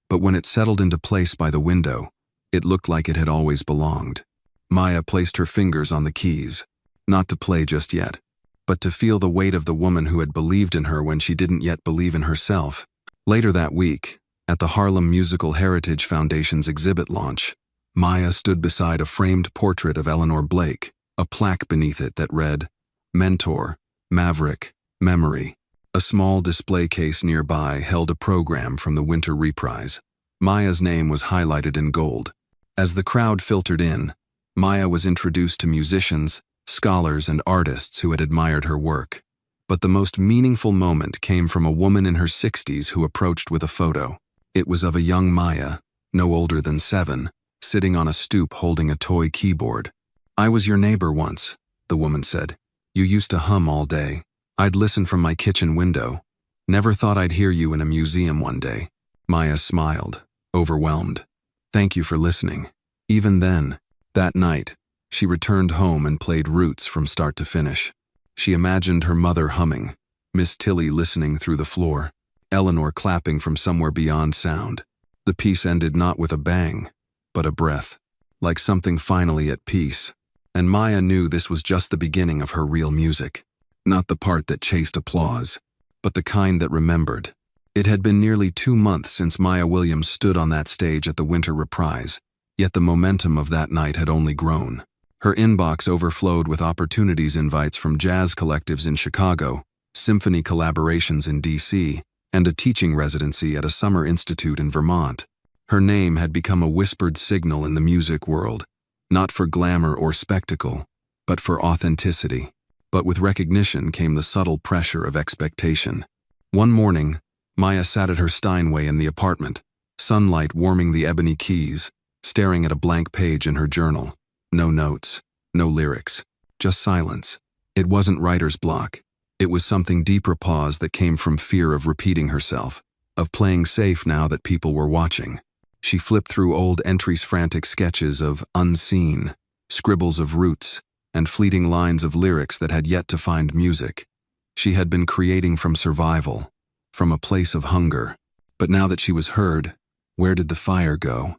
but when it settled into place by the window, it looked like it had always belonged. Maya placed her fingers on the keys, not to play just yet, but to feel the weight of the woman who had believed in her when she didn't yet believe in herself. Later that week, at the Harlem Musical Heritage Foundation's exhibit launch, Maya stood beside a framed portrait of Eleanor Blake, a plaque beneath it that read, "Mentor, Maverick, Memory." A small display case nearby held a program from the Winter Reprise. Maya's name was highlighted in gold. As the crowd filtered in, Maya was introduced to musicians, scholars, and artists who had admired her work. But the most meaningful moment came from a woman in her 60s who approached with a photo. It was of a young Maya, no older than 7, sitting on a stoop holding a toy keyboard. "I was your neighbor once," the woman said. "You used to hum all day. I'd listen from my kitchen window. Never thought I'd hear you in a museum one day." Maya smiled, overwhelmed. "Thank you for listening." Even then, that night, she returned home and played Roots from start to finish. She imagined her mother humming, Miss Tilly listening through the floor, Eleanor clapping from somewhere beyond sound. The piece ended not with a bang, but a breath, like something finally at peace. And Maya knew this was just the beginning of her real music. Not the part that chased applause, but the kind that remembered. It had been nearly 2 months since Maya Williams stood on that stage at the Winter Reprise, yet the momentum of that night had only grown. Her inbox overflowed with opportunities invites from jazz collectives in Chicago, symphony collaborations in D.C., and a teaching residency at a summer institute in Vermont. Her name had become a whispered signal in the music world, not for glamour or spectacle, but for authenticity. But with recognition came the subtle pressure of expectation. One morning, Maya sat at her Steinway in the apartment, sunlight warming the ebony keys, staring at a blank page in her journal. No notes, no lyrics, just silence. It wasn't writer's block. It was something deeper pause that came from fear of repeating herself, of playing safe now that people were watching. She flipped through old entries, frantic sketches of unseen, scribbles of roots, and fleeting lines of lyrics that had yet to find music. She had been creating from survival, from a place of hunger. But now that she was heard, where did the fire go?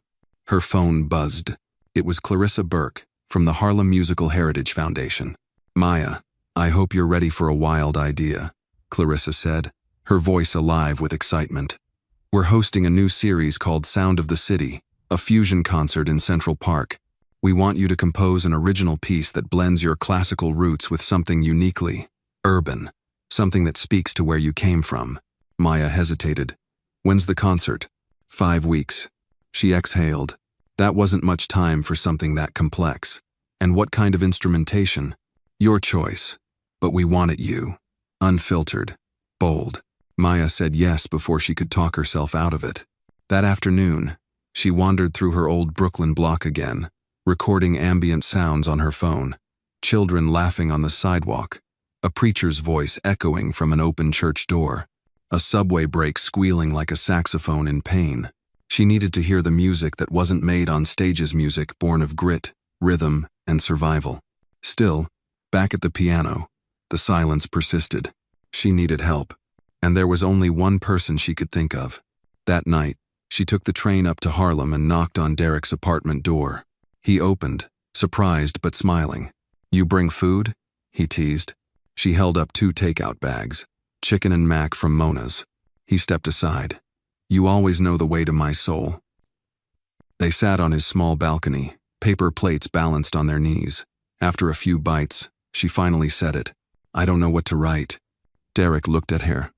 Her phone buzzed. It was Clarissa Burke, from the Harlem Musical Heritage Foundation. "Maya, I hope you're ready for a wild idea," Clarissa said, her voice alive with excitement. "We're hosting a new series called Sound of the City, a fusion concert in Central Park. We want you to compose an original piece that blends your classical roots with something uniquely urban, something that speaks to where you came from." Maya hesitated. "When's the concert?" 5 weeks. She exhaled. That wasn't much time for something that complex. "And what kind of instrumentation?" "Your choice. But we want it you. Unfiltered. Bold." Maya said yes before she could talk herself out of it. That afternoon, she wandered through her old Brooklyn block again, recording ambient sounds on her phone. Children laughing on the sidewalk, a preacher's voice echoing from an open church door, a subway brake squealing like a saxophone in pain. She needed to hear the music that wasn't made on stage's music, born of grit, rhythm, and survival. Still, back at the piano, the silence persisted. She needed help, and there was only one person she could think of. That night, she took the train up to Harlem and knocked on Derek's apartment door. He opened, surprised but smiling. "You bring food?" he teased. She held up 2 takeout bags, chicken and mac from Mona's. He stepped aside. "You always know the way to my soul." They sat on his small balcony, paper plates balanced on their knees. After a few bites, she finally said it. "I don't know what to write." Derek looked at her.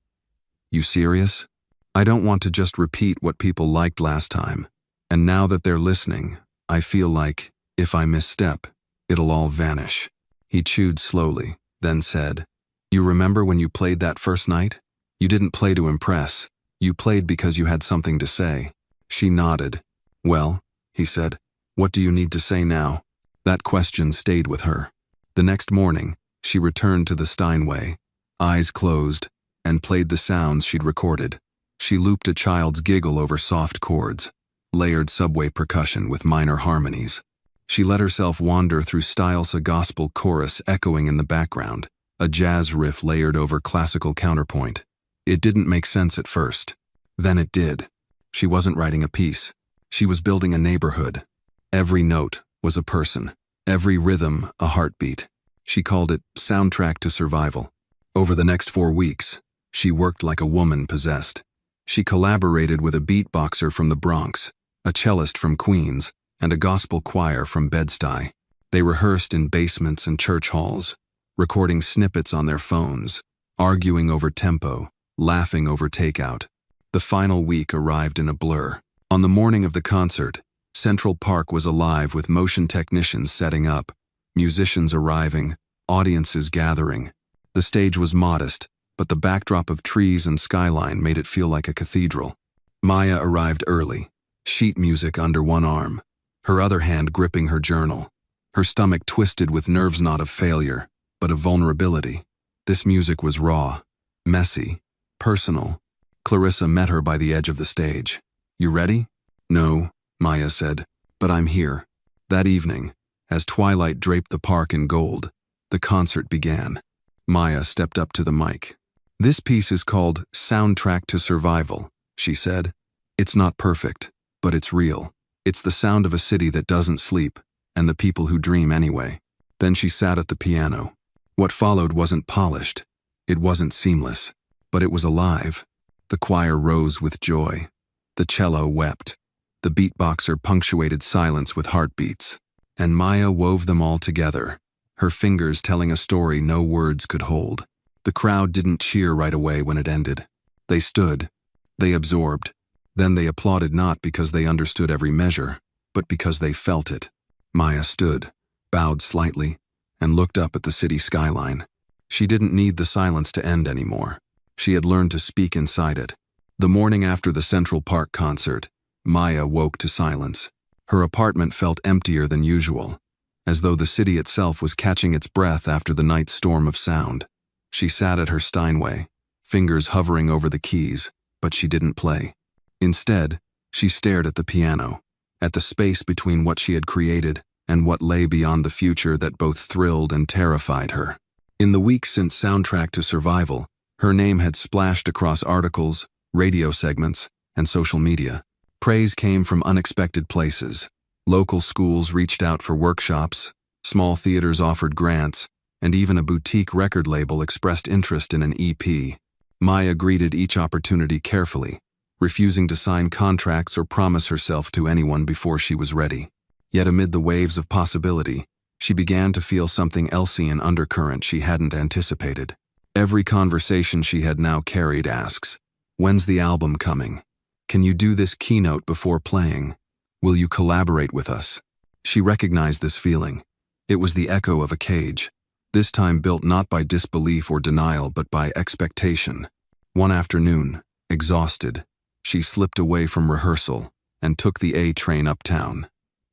"You serious?" "I don't want to just repeat what people liked last time. And now that they're listening, I feel like, if I misstep, it'll all vanish." He chewed slowly, then said, "You remember when you played that first night? You didn't play to impress. You played because you had something to say." She nodded. "Well," he said, "what do you need to say now?" That question stayed with her. The next morning, she returned to the Steinway, eyes closed, and played the sounds she'd recorded. She looped a child's giggle over soft chords, layered subway percussion with minor harmonies. She let herself wander through styles, a gospel chorus echoing in the background, a jazz riff layered over classical counterpoint. It didn't make sense at first. Then it did. She wasn't writing a piece. She was building a neighborhood. Every note was a person. Every rhythm a heartbeat. She called it Soundtrack to Survival. Over the next 4 weeks, she worked like a woman possessed. She collaborated with a beatboxer from the Bronx, a cellist from Queens, and a gospel choir from Bed-Stuy. They rehearsed in basements and church halls, recording snippets on their phones, arguing over tempo, laughing over takeout. The final week arrived in a blur. On the morning of the concert, Central Park was alive with motion technicians setting up, musicians arriving, audiences gathering. The stage was modest, but the backdrop of trees and skyline made it feel like a cathedral. Maya arrived early, sheet music under one arm, her other hand gripping her journal. Her stomach twisted with nerves not of failure, but of vulnerability. This music was raw, messy, personal. Clarissa met her by the edge of the stage. "You ready?" "No," Maya said, "but I'm here." That evening, as twilight draped the park in gold, the concert began. Maya stepped up to the mic. "This piece is called Soundtrack to Survival," she said. "It's not perfect, but it's real. It's the sound of a city that doesn't sleep, and the people who dream anyway." Then she sat at the piano. What followed wasn't polished. It wasn't seamless, but it was alive. The choir rose with joy. The cello wept. The beatboxer punctuated silence with heartbeats. And Maya wove them all together, her fingers telling a story no words could hold. The crowd didn't cheer right away when it ended. They stood. They absorbed. Then they applauded not because they understood every measure, but because they felt it. Maya stood, bowed slightly, and looked up at the city skyline. She didn't need the silence to end anymore. She had learned to speak inside it. The morning after the Central Park concert, Maya woke to silence. Her apartment felt emptier than usual, as though the city itself was catching its breath after the night's storm of sound. She sat at her Steinway, fingers hovering over the keys, but she didn't play. Instead, she stared at the piano, at the space between what she had created and what lay beyond the future that both thrilled and terrified her. In the weeks since Soundtrack to Survival, her name had splashed across articles, radio segments, and social media. Praise came from unexpected places. Local schools reached out for workshops, small theaters offered grants, and even a boutique record label expressed interest in an EP. Maya greeted each opportunity carefully, refusing to sign contracts or promise herself to anyone before she was ready. Yet amid the waves of possibility, she began to feel something Elsian undercurrent she hadn't anticipated. Every conversation she had now carried asks, "When's the album coming? Can you do this keynote before playing? Will you collaborate with us?" She recognized this feeling. It was the echo of a cage, this time built not by disbelief or denial but by expectation. One afternoon, exhausted, she slipped away from rehearsal and took the A train uptown.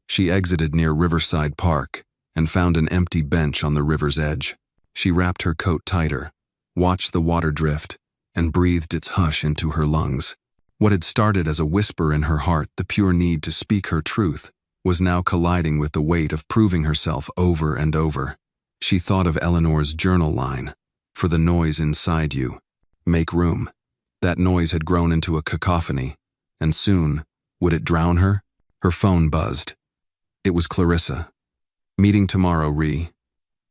She exited near Riverside Park and found an empty bench on the river's edge. She wrapped her coat tighter, watched the water drift, and breathed its hush into her lungs. What had started as a whisper in her heart, the pure need to speak her truth, was now colliding with the weight of proving herself over and over. She thought of Eleanor's journal line, "For the noise inside you, make room." That noise had grown into a cacophony, and soon, would it drown her? Her phone buzzed. It was Clarissa. "Meeting tomorrow,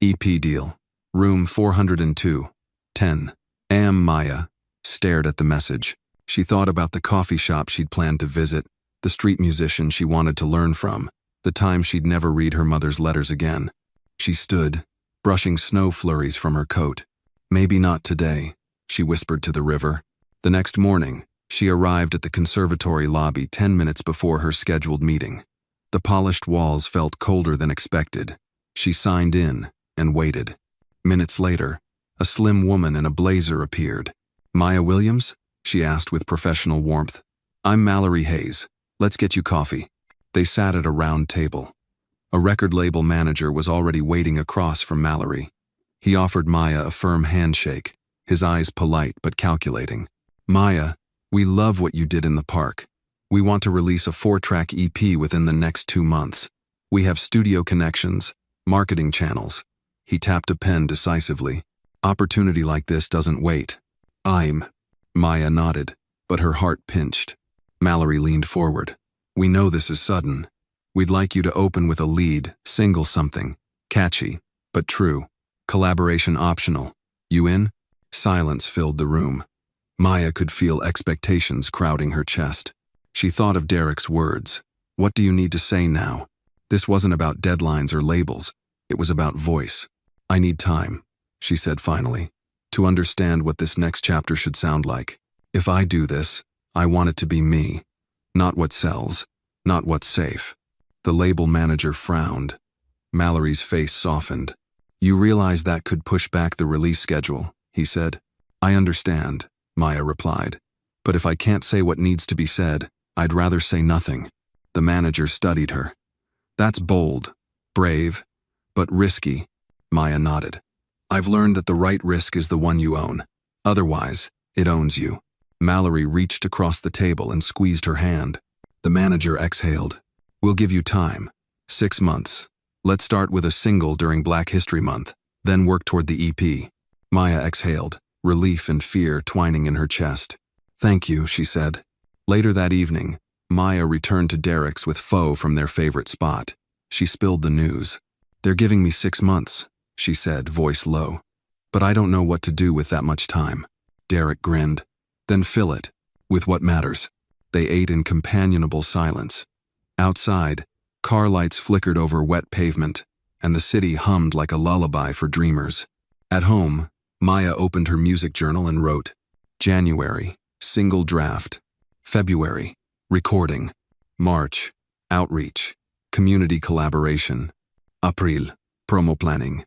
EP deal. Room 402, 10 a.m. Maya stared at the message. She thought about the coffee shop she'd planned to visit, the street musician she wanted to learn from, the time she'd never read her mother's letters again. She stood, brushing snow flurries from her coat. "Maybe not today," she whispered to the river. The next morning, she arrived at the conservatory lobby 10 minutes before her scheduled meeting. The polished walls felt colder than expected. She signed in and waited. Minutes later, a slim woman in a blazer appeared. "Maya Williams?" she asked with professional warmth. "I'm Mallory Hayes. Let's get you coffee." They sat at a round table. A record label manager was already waiting across from Mallory. He offered Maya a firm handshake, his eyes polite but calculating. "Maya, we love what you did in the park. We want to release a 4-track EP within the next 2 months. We have studio connections, marketing channels." He tapped a pen decisively. "Opportunity like this doesn't wait." Maya nodded, but her heart pinched. Mallory leaned forward. "We know this is sudden. We'd like you to open with a lead, single something, catchy, but true. Collaboration optional. You in?" Silence filled the room. Maya could feel expectations crowding her chest. She thought of Derek's words. "What do you need to say now?" This wasn't about deadlines or labels. It was about voice. "I need time," she said finally, "to understand what this next chapter should sound like. If I do this, I want it to be me. Not what sells. Not what's safe." The label manager frowned. Mallory's face softened. "You realize that could push back the release schedule," he said. "I understand," Maya replied. "But if I can't say what needs to be said, I'd rather say nothing." The manager studied her. "That's bold, brave, but risky." Maya nodded. "I've learned that the right risk is the one you own. Otherwise, it owns you." Mallory reached across the table and squeezed her hand. The manager exhaled. "We'll give you time. 6 months. Let's start with a single during Black History Month, then work toward the EP." Maya exhaled, relief and fear twining in her chest. "Thank you," she said. Later that evening, Maya returned to Derek's with pho from their favorite spot. She spilled the news. "They're giving me 6 months," she said, voice low. "But I don't know what to do with that much time." Derek grinned. "Then fill it with what matters." They ate in companionable silence. Outside, car lights flickered over wet pavement, and the city hummed like a lullaby for dreamers. At home, Maya opened her music journal and wrote, January, single draft. February, recording. March, outreach, community collaboration. April, promo planning.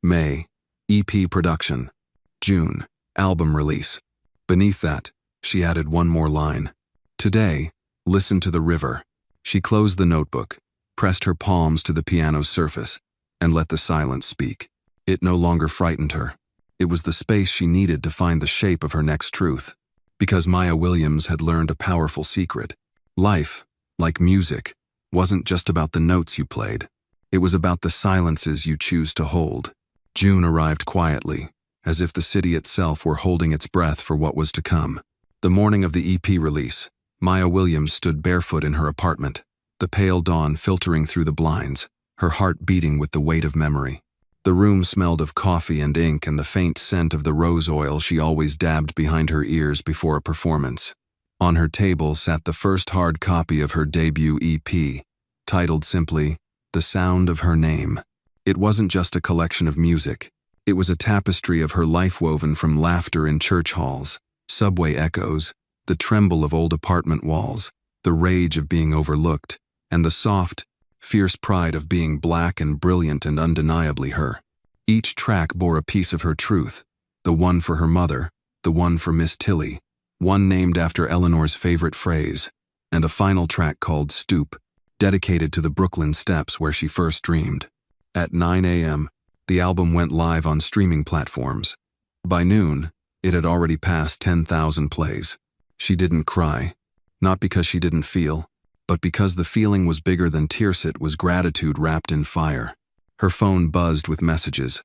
May, EP production. June, album release. Beneath that, she added one more line. Today, listen to the river. She closed the notebook, pressed her palms to the piano's surface, and let the silence speak. It no longer frightened her. It was the space she needed to find the shape of her next truth. Because Maya Williams had learned a powerful secret. Life, like music, wasn't just about the notes you played. It was about the silences you choose to hold. June arrived quietly, as if the city itself were holding its breath for what was to come. The morning of the EP release, Maya Williams stood barefoot in her apartment, the pale dawn filtering through the blinds, her heart beating with the weight of memory. The room smelled of coffee and ink and the faint scent of the rose oil she always dabbed behind her ears before a performance. On her table sat the first hard copy of her debut EP, titled simply, The Sound of Her Name. It wasn't just a collection of music. It was a tapestry of her life woven from laughter in church halls, subway echoes, the tremble of old apartment walls, the rage of being overlooked, and the soft, fierce pride of being black and brilliant and undeniably her. Each track bore a piece of her truth, the one for her mother, the one for Miss Tilly, one named after Eleanor's favorite phrase, and a final track called Stoop, dedicated to the Brooklyn steps where she first dreamed. At 9 a.m., the album went live on streaming platforms. By noon, it had already passed 10,000 plays. She didn't cry, not because she didn't feel, but because the feeling was bigger than tears. It was gratitude wrapped in fire. Her phone buzzed with messages.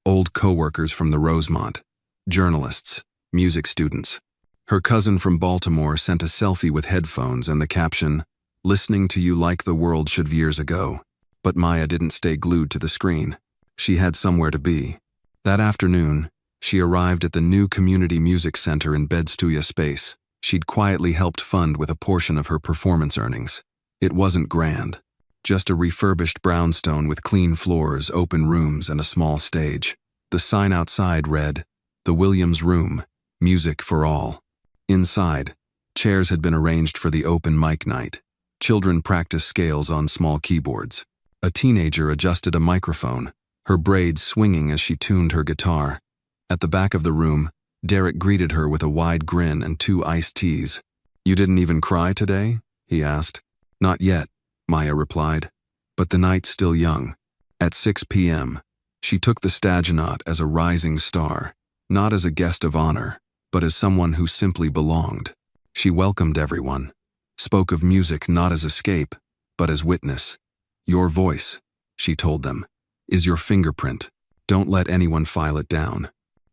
Old coworkers from the Rosemont, journalists, music students. Her cousin from Baltimore sent a selfie with headphones and the caption, "Listening to you like the world should years ago." But Maya didn't stay glued to the screen. She had somewhere to be. That afternoon, she arrived at the new Community Music Center in Bed-Stuya space. She'd quietly helped fund with a portion of her performance earnings. It wasn't grand, just a refurbished brownstone with clean floors, open rooms, and a small stage. The sign outside read, "The Williams Room, Music for All." Inside, chairs had been arranged for the open mic night. Children practiced scales on small keyboards. A teenager adjusted a microphone, her braids swinging as she tuned her guitar. At the back of the room, Derek greeted her with a wide grin and 2 iced teas. "You didn't even cry today?" he asked. "Not yet," Maya replied, but the night's still young. At 6 p.m., she took the Staginaut as a rising star, not as a guest of honor, but as someone who simply belonged. She welcomed everyone, spoke of music not as escape, but as witness. "Your voice," she told them, "is your fingerprint. Don't let anyone file it down."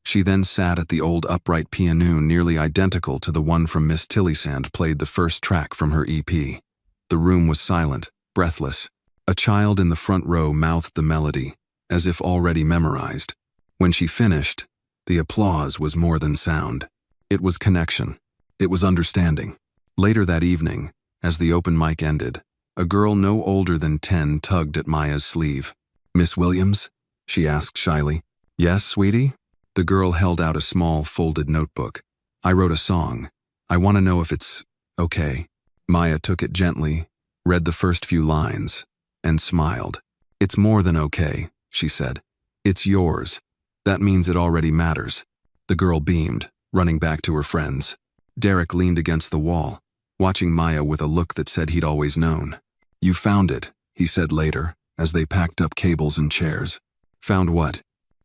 She then sat at the old upright piano nearly identical to the one from Miss Tilly's and played the first track from her EP. The room was silent, breathless. A child in the front row mouthed the melody, as if already memorized. When she finished, the applause was more than sound. It was connection. It was understanding. Later that evening, as the open mic ended, a girl no older than 10 tugged at Maya's sleeve. "Miss Williams?" she asked shyly. "Yes, sweetie?" The girl held out a small, folded notebook. "I wrote a song. I want to know if it's okay." Maya took it gently, read the first few lines, and smiled. "It's more than okay," she said. "It's yours. That means it already matters." The girl beamed, running back to her friends. Derek leaned against the wall, watching Maya with a look that said he'd always known. "You found it," he said later, as they packed up cables and chairs. "Found what?"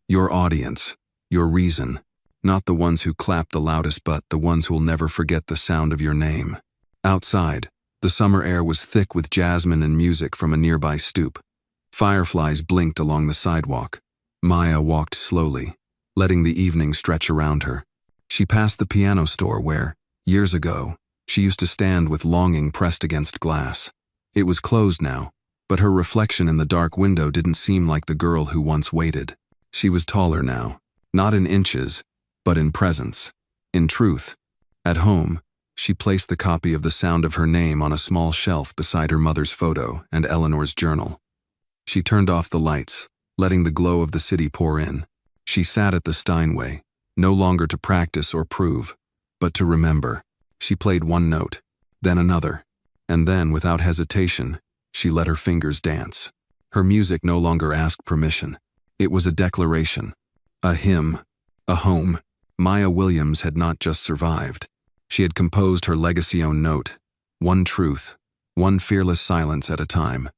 "Your audience. Your reason. Not the ones who clap the loudest, but the ones who'll never forget the sound of your name." Outside, the summer air was thick with jasmine and music from a nearby stoop. Fireflies blinked along the sidewalk. Maya walked slowly, letting the evening stretch around her. She passed the piano store where, years ago, she used to stand with longing pressed against glass. It was closed now, but her reflection in the dark window didn't seem like the girl who once waited. She was taller now. Not in inches, but in presence, in truth. At home, she placed the copy of The Sound of Her Name on a small shelf beside her mother's photo and Eleanor's journal. She turned off the lights, letting the glow of the city pour in. She sat at the Steinway, no longer to practice or prove, but to remember. She played one note, then another, and then, without hesitation, she let her fingers dance. Her music no longer asked permission. It was a declaration. A hymn, a home. Maya Williams had not just survived. She had composed her legacy-own note, one truth, one fearless silence at a time.